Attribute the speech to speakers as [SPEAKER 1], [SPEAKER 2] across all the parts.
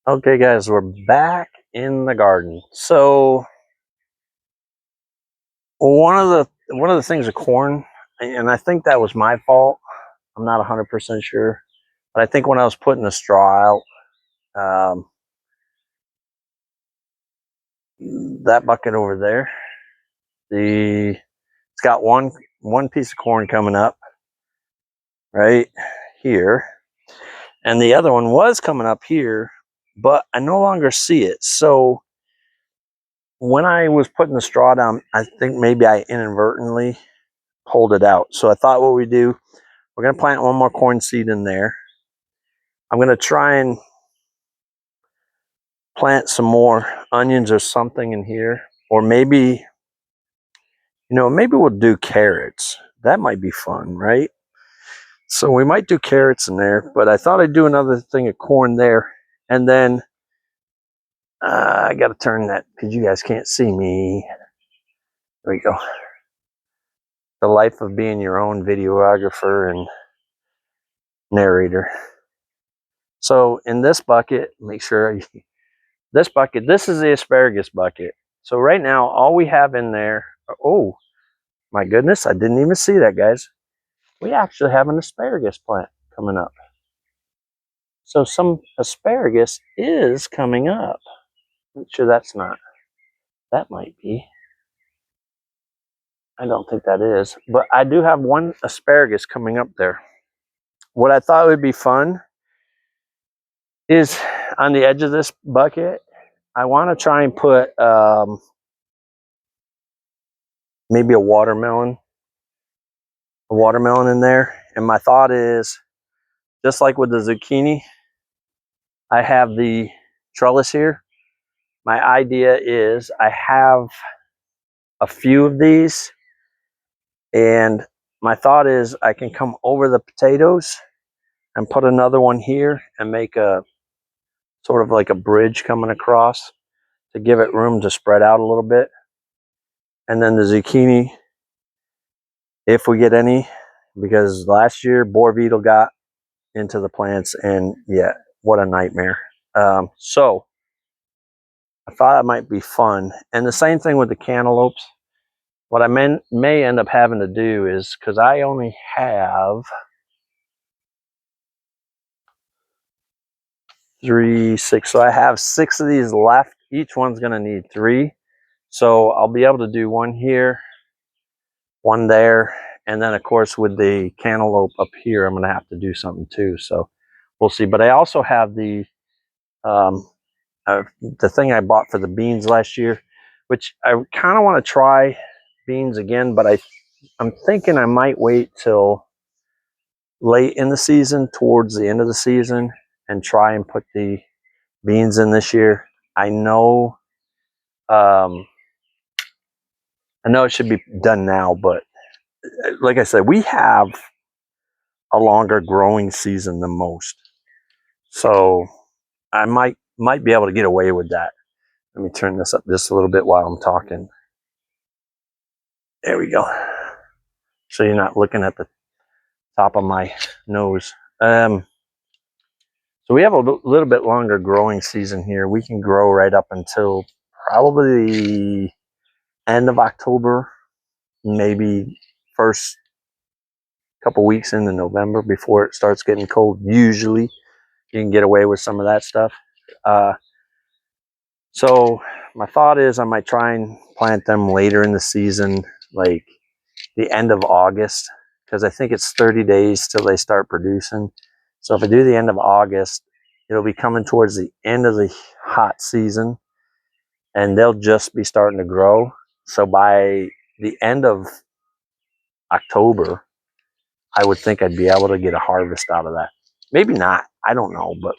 [SPEAKER 1] Okay, guys, we're back in the garden. So one of the things with corn, and I think that was my fault. I'm not 100% sure, but I think when I was putting the straw out, that bucket over there, it's got one piece of corn coming up right here, and the other one was coming up here, but I no longer see it. So when I was putting the straw down, I think maybe I inadvertently pulled it out. So I thought what we do, we're going to plant one more corn seed in there. I'm going to try and plant some more onions or something in here. Or maybe, maybe we'll do carrots. That might be fun, right? So we might do carrots in there, but I thought I'd do another thing of corn there. And then I got to turn that because you guys can't see me. There we go. The life of being your own videographer and narrator. So in this bucket, make sure this bucket, this is the asparagus bucket. So right now, all we have in there, oh my goodness, I didn't even see that, guys. We actually have an asparagus plant coming up. So some asparagus is coming up. I'm sure that's not, that might be. I don't think that is, but I do have one asparagus coming up there. What I thought would be fun is on the edge of this bucket, I want to try and put maybe a watermelon in there. And my thought is, just like with the zucchini, I have the trellis here. My idea is I have a few of these, and my thought is I can come over the potatoes and put another one here and make a sort of like a bridge coming across to give it room to spread out a little bit. And then the zucchini, if we get any, because last year boar beetle got into the plants, and yeah, what a nightmare. So I thought that might be fun. And the same thing with the cantaloupes. What I may end up having to do is, because I only have 3, 6, so I have 6 of these left. Each one's going to need 3. So I'll be able to do one here, one there, and then of course with the cantaloupe up here, I'm going to have to do something too. So we'll see. But I also have the thing I bought for the beans last year, which I kind of want to try beans again, but I'm thinking I might wait till late in the season, towards the end of the season, and try and put the beans in this year. I know it should be done now, but like I said, we have a longer growing season than most, so I might be able to get away with that. Let me turn this up just a little bit while I'm talking. There we go. So you're not looking at the top of my nose. So we have a little bit longer growing season here. We can grow right up until probably the end of October, maybe first couple weeks into November before it starts getting cold. Usually you can get away with some of that stuff. So my thought is I might try and plant them later in the season, like the end of August, because I think it's 30 days till they start producing. So if I do the end of August, it'll be coming towards the end of the hot season, and they'll just be starting to grow. So by the end of October, I would think I'd be able to get a harvest out of that. Maybe not. I don't know, but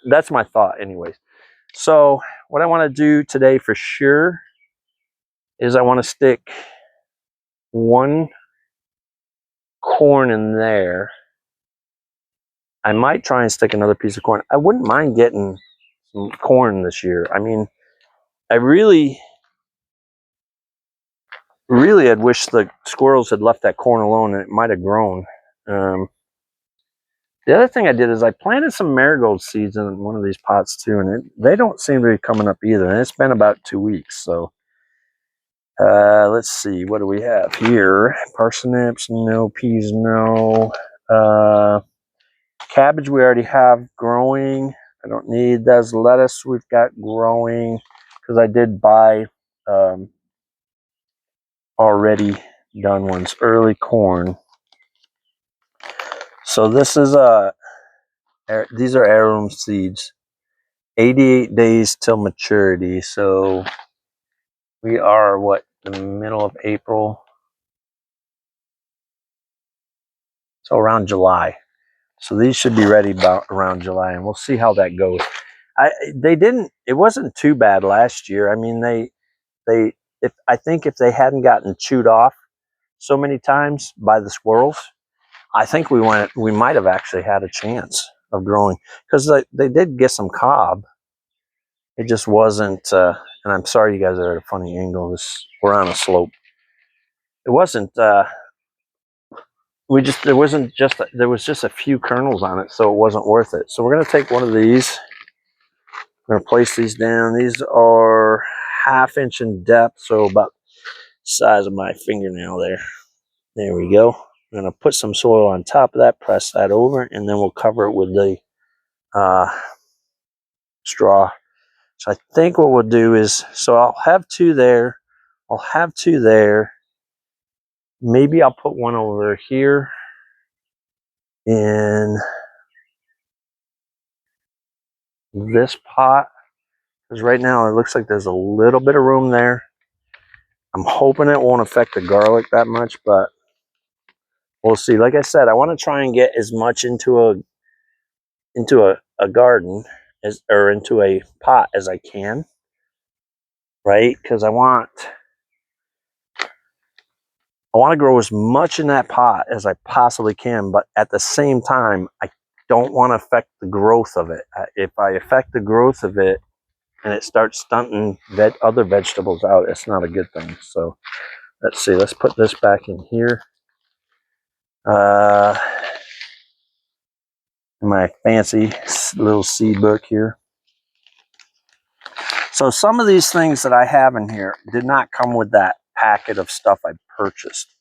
[SPEAKER 1] that's my thought anyways. So what I want to do today for sure is I want to stick one corn in there. I might try and stick another piece of corn. I wouldn't mind getting some corn this year. I mean, I really had wished the squirrels had left that corn alone and it might have grown. The other thing I did is I planted some marigold seeds in one of these pots too, and they don't seem to be coming up either. And it's been about 2 weeks. So let's see, what do we have here? Parsnips, no. Peas, no. Cabbage we already have growing. I don't need those. Lettuce we've got growing because I did buy already done ones. Early corn. So this is these are heirloom seeds. 88 days till maturity. So we are what, the middle of April? So around July. So these should be ready about around July, and we'll see how that goes. It wasn't too bad last year. I mean, I think if they hadn't gotten chewed off so many times by the squirrels, I think we might have actually had a chance of growing, because they did get some cob. It just wasn't, and I'm sorry you guys are at a funny angle. We're on a slope. It wasn't, there was just a few kernels on it, so it wasn't worth it. So we're going to take one of these. I'm going to place these down. These are 1/2 inch in depth, so about the size of my fingernail there. There we go. I'm going to put some soil on top of that, press that over, and then we'll cover it with the straw. So I think what we'll do is, so I'll have 2 there. I'll have 2 there. Maybe I'll put one over here in this pot, because right now it looks like there's a little bit of room there. I'm hoping it won't affect the garlic that much, but we'll see. Like I said, I want to try and get as much into a garden or into a pot as I can, right? Because I want to grow as much in that pot as I possibly can, but at the same time, I don't want to affect the growth of it. If I affect the growth of it and it starts stunting other vegetables out, it's not a good thing. So let's see. Let's put this back in here. My fancy little seed book here. So some of these things that I have in here did not come with that packet of stuff I purchased.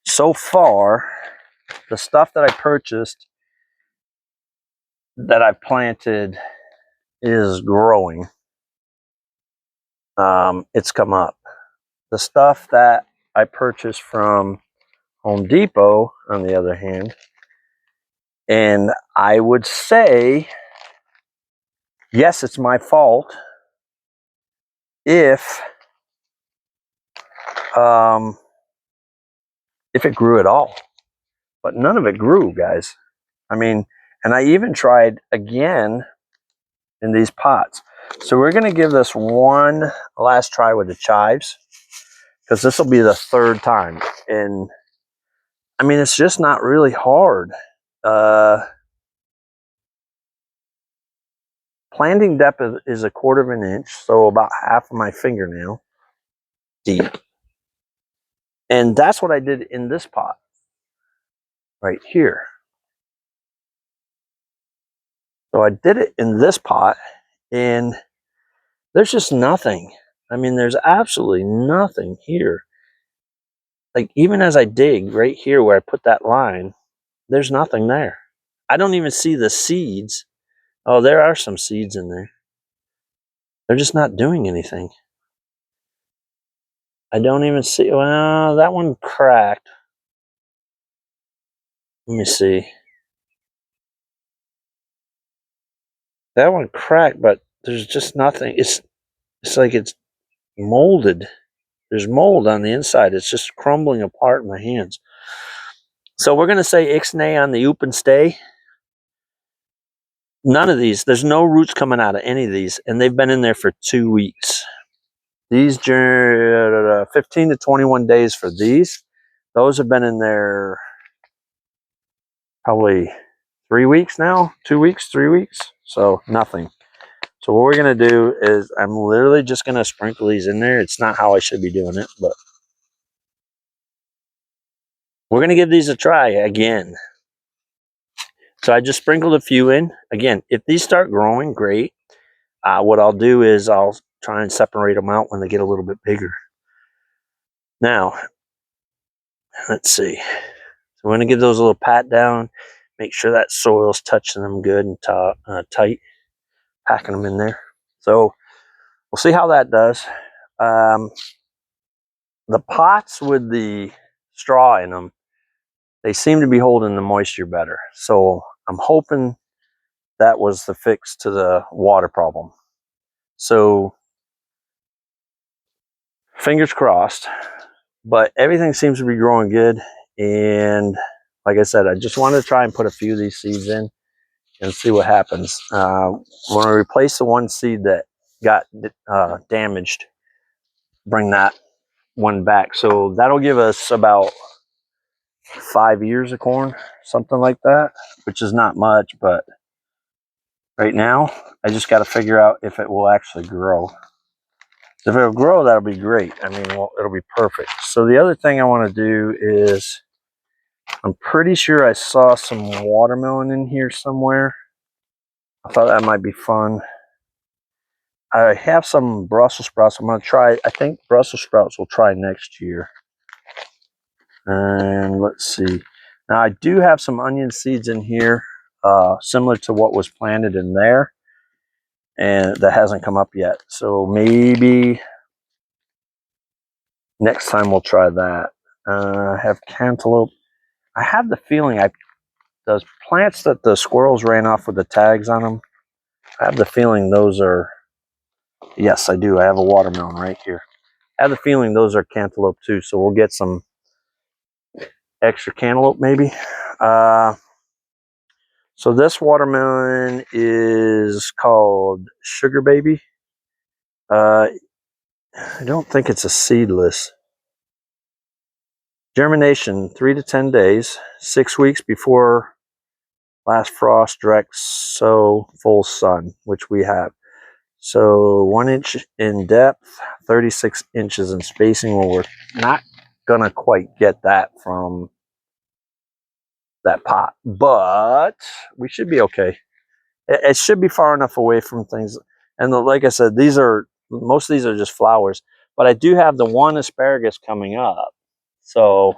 [SPEAKER 1] So far, the stuff that I purchased that I've planted is growing. It's come up. The stuff that I purchased from Home Depot, on the other hand, and I would say, yes, it's my fault if it grew at all. But none of it grew, guys. I mean, and I even tried again in these pots. So we're going to give this one last try with the chives, because this will be the 3rd time. And I mean, it's just not really hard. Planting depth is 1/4 inch, so about half of my fingernail deep. And that's what I did in this pot right here. So I did it in this pot, and there's just nothing. I mean, there's absolutely nothing here. Like, even as I dig right here where I put that line, there's nothing there. I don't even see the seeds. Oh, there are some seeds in there. They're just not doing anything. I don't even see, well, that one cracked. Let me see. That one cracked, but there's just nothing. It's like it's molded. There's mold on the inside. It's just crumbling apart in my hands. So we're going to say ixnay on the oop and stay. None of these. There's no roots coming out of any of these, and they've been in there for 2 weeks. These 15 to 21 days for these. Those have been in there probably 3 weeks now, 2 weeks, 3 weeks. So nothing. So what we're going to do is I'm literally just going to sprinkle these in there. It's not how I should be doing it, but we're going to give these a try again. So I just sprinkled a few in. Again, if these start growing, great. What I'll do is I'll try and separate them out when they get a little bit bigger. Now, let's see. So we're going to give those a little pat down. Make sure that soil's touching them good and tight. Packing them in there. So we'll see how that does. The pots with the straw in them, they seem to be holding the moisture better. So I'm hoping that was the fix to the water problem. So fingers crossed, but everything seems to be growing good. And like I said, I just wanted to try and put a few of these seeds in and see what happens. When I replace the one seed that got damaged, bring that one back. So that'll give us about 5 years of corn, something like that, which is not much, but right now I just got to figure out if it will actually grow. If it'll grow, that'll be great. I mean, well, it'll be perfect. So the other thing I want to do is, I'm pretty sure I saw some watermelon in here somewhere. I thought that might be fun. I have some Brussels sprouts. I'm going to try. I think Brussels sprouts will try next year. And let's see. Now I do have some onion seeds in here, similar to what was planted in there, and that hasn't come up yet. So maybe next time we'll try that. I have cantaloupe. I have the feeling those plants that the squirrels ran off with the tags on them, I have the feeling those are, yes, I do. I have a watermelon right here. I have the feeling those are cantaloupe too, so we'll get some extra cantaloupe maybe. So this watermelon is called Sugar Baby. I don't think it's a seedless. Germination 3 to 10 days, 6 weeks before last frost, direct sow, full sun, which we have. So 1 inch in depth, 36 inches in spacing. Well, we're not gonna quite get that from that pot, but we should be okay. It should be far enough away from things. And like I said, most of these are just flowers, but I do have the one asparagus coming up, so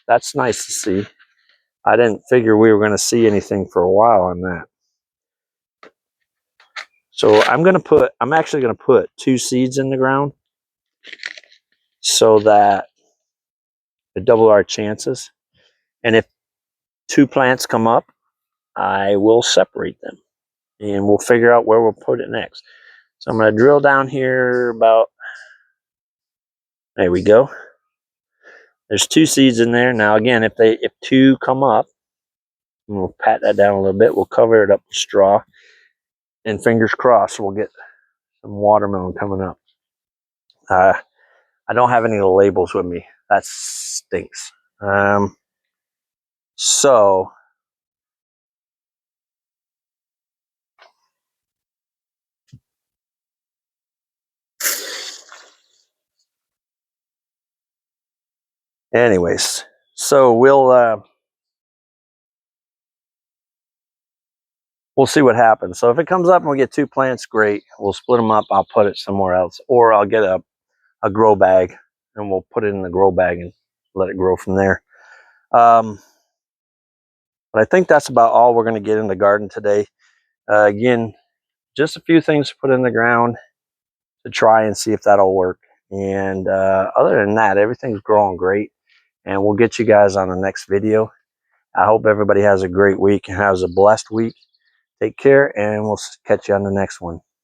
[SPEAKER 1] that's nice to see. I didn't figure we were going to see anything for a while on that. So I'm actually going to put 2 seeds in the ground so that it double our chances. And if 2 plants come up, I will separate them and we'll figure out where we'll put it next. So I'm going to drill down here about, there we go. There's 2 seeds in there. Now again, if 2 come up, we'll pat that down a little bit. We'll cover it up with straw, and fingers crossed we'll get some watermelon coming up. I don't have any of the labels with me. That stinks. So anyways, so we'll see what happens. So if it comes up and we get 2 plants, great. We'll split them up. I'll put it somewhere else, or I'll get a grow bag and we'll put it in the grow bag and let it grow from there. But I think that's about all we're going to get in the garden today. Again, just a few things to put in the ground to try and see if that'll work. And other than that, everything's growing great. And we'll get you guys on the next video. I hope everybody has a great week and has a blessed week. Take care, and we'll catch you on the next one.